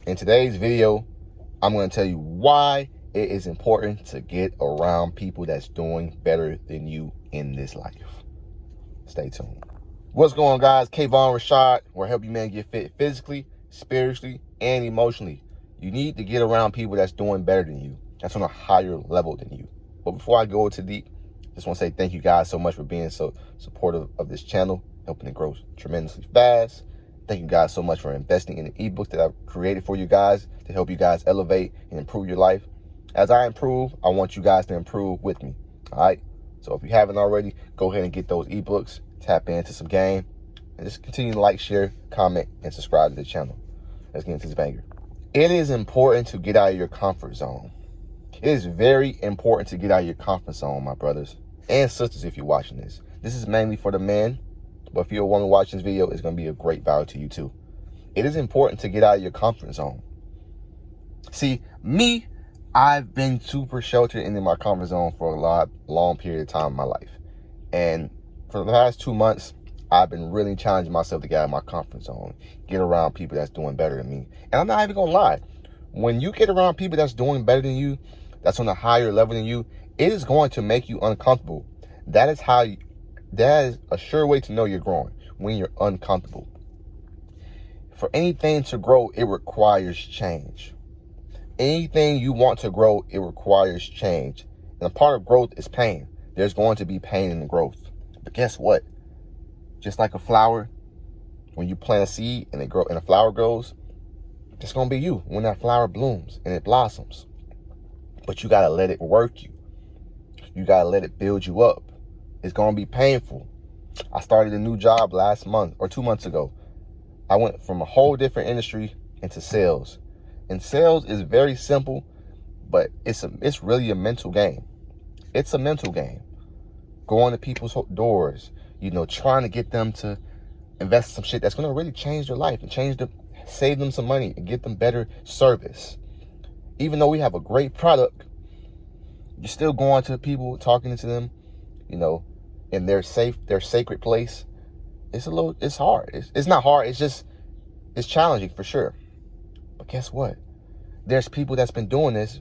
In today's video, I'm going to tell you why it is important to get around people that's doing better than you in this life. Stay tuned. What's going on, guys? Kayvon Rashad, where I help you man get fit physically, spiritually, and emotionally. You need to get around people that's doing better than you, that's on a higher level than you. But before I go into deep, just want to say thank you guys so much for being so supportive of this channel, helping it grow tremendously fast. Thank you guys so much for investing in the ebook that I've created for you guys to help you guys elevate and improve your life. As I improve, I want you guys to improve with me. All right. So if you haven't already, go ahead and get those ebooks, tap into some game, and just continue to like, share, comment, and subscribe to the channel. Let's get into this banger. It is important to get out of your comfort zone. It is very important to get out of your comfort zone, my brothers and sisters, if you're watching this. This is mainly for the men, but if you're a woman watching this video, it's going to be a great value to you too. It is important to get out of your comfort zone. See, me, I've been super sheltered in my comfort zone for a long period of time in my life. And for the past 2 months, I've been really challenging myself to get out of my comfort zone, get around people that's doing better than me. And I'm not even going to lie. When you get around people that's doing better than you, that's on a higher level than you, it is going to make you uncomfortable. That is a sure way to know you're growing, when you're uncomfortable. For anything to grow, it requires change. Anything you want to grow, it requires change. And a part of growth is pain. There's going to be pain in the growth. But guess what? Just like a flower, when you plant a seed and a flower grows, it's going to be you when that flower blooms and it blossoms. But you got to let it work you. You got to let it build you up. It's going to be painful. I started a new job last month or 2 months ago. I went from a whole different industry into sales. And sales is very simple, but it's really a mental game. It's a mental game. Going to people's doors, trying to get them to invest in some shit that's going to really change their life and save them some money and get them better service. Even though we have a great product, you're still going to people, talking to them, in their sacred place. It's hard. It's not hard. It's challenging for sure. But guess what? There's people that's been doing this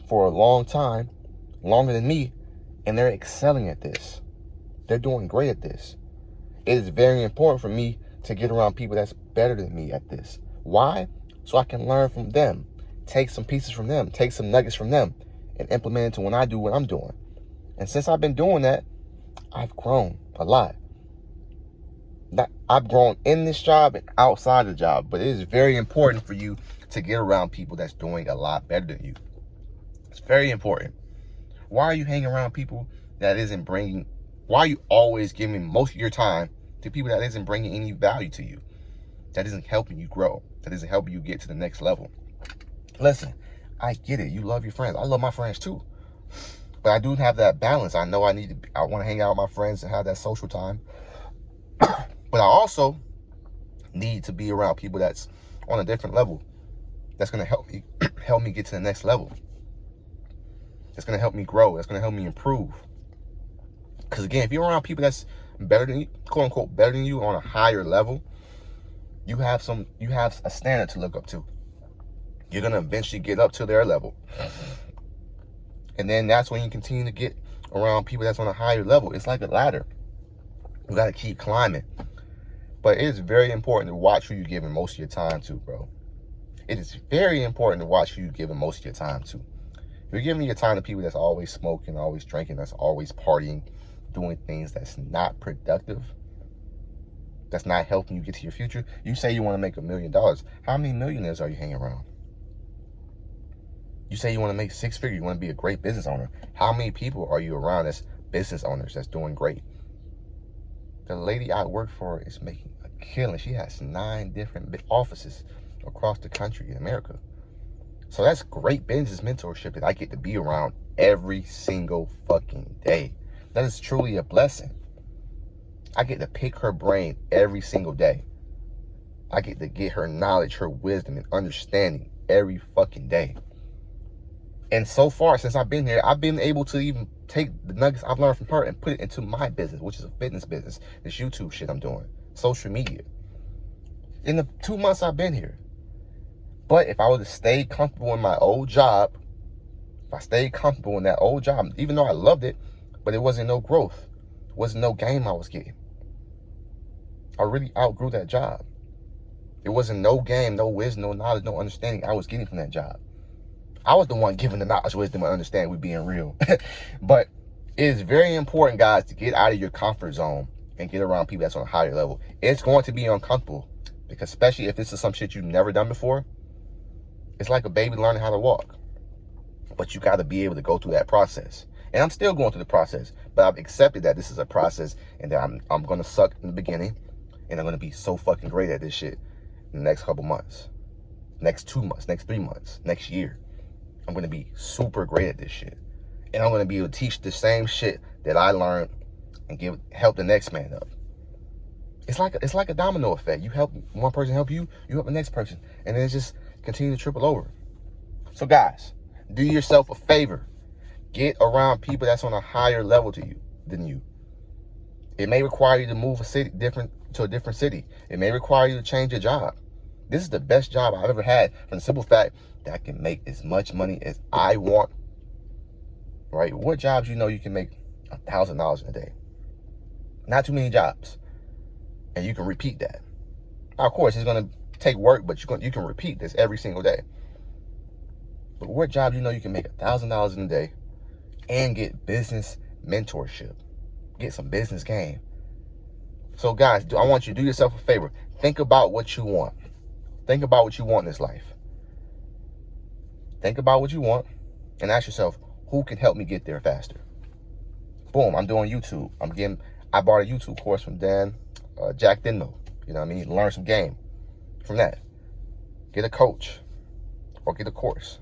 for a long time, longer than me, and they're excelling at this. They're doing great at this. It is very important for me to get around people that's better than me at this. Why? So I can learn from them, take some pieces from them, take some nuggets from them, and implement it to when I do what I'm doing. And since I've been doing that, I've grown a lot. I've grown in this job and outside the job, but it is very important for you to get around people that's doing a lot better than you. It's very important. Why are you hanging around people why are you always giving most of your time to people that isn't bringing any value to you, that isn't helping you grow, that isn't helping you get to the next level? Listen, I get it. You love your friends. I love my friends too. But I do have that balance. I know I want to hang out with my friends and have that social time. But I also need to be around people that's on a different level. That's going to help me get to the next level. That's going to help me grow. That's going to help me improve. Because again, if you're around people that's better than you, quote unquote, better than you on a higher level, you have a standard to look up to. You're going to eventually get up to their level. And then that's when you continue to get around people that's on a higher level. It's like a ladder. You got to keep climbing. But it is very important to watch who you're giving most of your time to, bro. It is very important to watch who you're giving most of your time to. If you're giving your time to people that's always smoking, always drinking, that's always partying, doing things that's not productive, that's not helping you get to your future. You say you want to make $1 million. How many millionaires are you hanging around? You say you want to make 6 figures. You want to be a great business owner. How many people are you around that's business owners that's doing great? The lady I work for is making a killing. She has 9 different offices across the country in America. So that's great business mentorship that I get to be around every single fucking day. That is truly a blessing. I get to pick her brain every single day. I get to get her knowledge, her wisdom, and understanding every fucking day. And so far, since I've been here, I've been able to even take the nuggets I've learned from her and put it into my business, which is a fitness business, this YouTube shit I'm doing, social media. In the 2 months I've been here, But if I would have stayed comfortable in my old job, if I stayed comfortable in that old job, even though I loved it, but it wasn't no growth, it wasn't no game I was getting. I really outgrew that job. It wasn't no game, no wisdom, no knowledge, no understanding I was getting from that job. I was the one giving the knowledge, wisdom, and understanding, we being real. But it is very important, guys, to get out of your comfort zone and get around people that's on a higher level. It's going to be uncomfortable, because especially if this is some shit you've never done before, it's like a baby learning how to walk. But you got to be able to go through that process. And I'm still going through the process, but I've accepted that this is a process and that I'm going to suck in the beginning, and I'm going to be so fucking great at this shit in the next couple months, next 2 months, next 3 months, next year. I'm going to be super great at this shit. And I'm going to be able to teach the same shit that I learned and help the next man up. It's like a domino effect. You help one person, help you, you help the next person, and then it's just continue to triple over. So guys, do yourself a favor. Get around people that's on a higher level than you. It may require you to move to a different city. It may require you to change your job. This is the best job I've ever had, from the simple fact that I can make as much money as I want. Right? What jobs you know you can make $1,000 in a day? Not too many jobs. And you can repeat that. Now, of course, it's going to take work, but you can repeat this every single day. But what job you know you can make $1,000 in a day and get business mentorship, get some business game? So guys, I want you to do yourself a favor. Think about what you want. Think about what you want in this life. Think about what you want and ask yourself, who can help me get there faster? Boom, I'm doing YouTube. I bought a YouTube course from Jack Denmo. You know what I mean? Learn some game from that. Get a coach or get a course.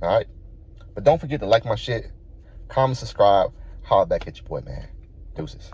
All right? But don't forget to like my shit, comment, subscribe, holler back at your boy, man. Deuces.